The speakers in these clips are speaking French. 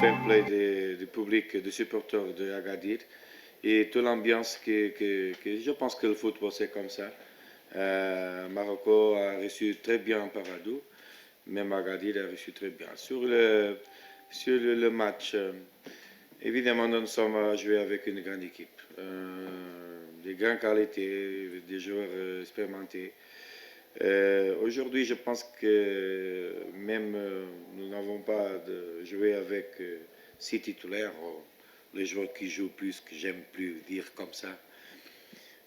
fair play du public, des supporters de Agadir et toute l'ambiance que je pense que le football c'est comme ça. Marocco a reçu très bien Paradou, même Agadir a reçu très bien. Sur le match, évidemment nous sommes joués avec une grande équipe, des grandes qualités, des joueurs expérimentés. Aujourd'hui, je pense que même nous n'avons pas joué avec 6 titulaires, les joueurs qui jouent plus, que j'aime plus dire comme ça.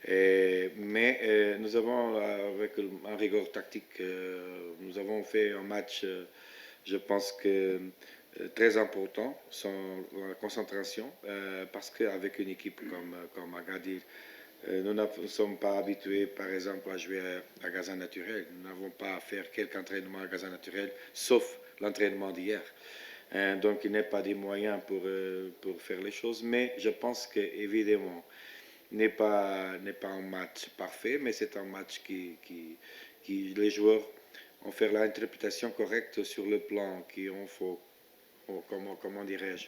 Mais nous avons, avec un rigueur tactique, nous avons fait un match, je pense que très important, sans la concentration, parce qu'avec une équipe comme Agadir, nous ne sommes pas habitués, par exemple, à jouer à gazon naturel. Nous n'avons pas à faire quelque entraînement à gazon naturel, sauf l'entraînement d'hier. Donc, il n'y a pas de moyens pour faire les choses. Mais je pense qu'évidemment, n'est pas un match parfait, mais c'est un match qui les joueurs ont fait l'interprétation correcte sur le plan comment dirais-je,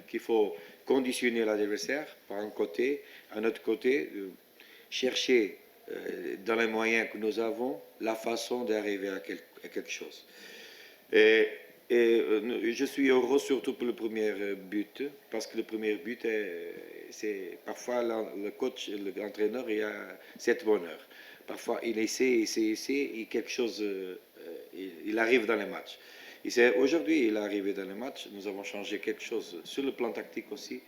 qu'il faut conditionner l'adversaire par un côté, un autre côté, chercher dans les moyens que nous avons la façon d'arriver à quelque chose. Et je suis heureux surtout pour le premier but, parce que le premier but, c'est parfois le coach, l'entraîneur, il a cette bonheur. Parfois, il essaie, et quelque chose, il arrive dans les matchs. Aujourd'hui, il est arrivé dans le match, nous avons changé quelque chose sur le plan tactique aussi,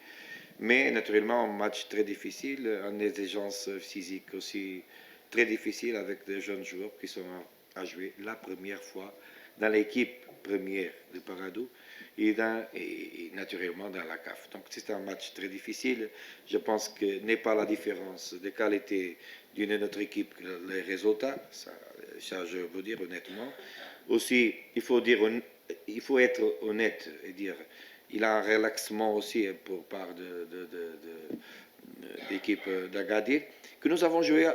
mais naturellement un match très difficile, en exigence physique aussi très difficile avec des jeunes joueurs qui sont à jouer la première fois dans l'équipe première de Paradou et naturellement dans la CAF. Donc c'est un match très difficile. Je pense que n'est pas la différence de qualité d'une autre équipe que les résultats, ça je veux dire honnêtement. Aussi, il faut être honnête et dire, il a un relaxement aussi pour part de l'équipe d'Agadir, que nous avons joué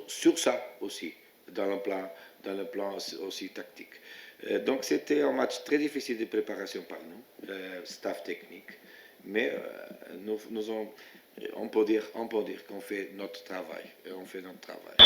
sur ça aussi, dans le plan aussi tactique. Donc c'était un match très difficile de préparation par nous, staff technique, mais on peut dire qu'on fait notre travail, on fait notre travail.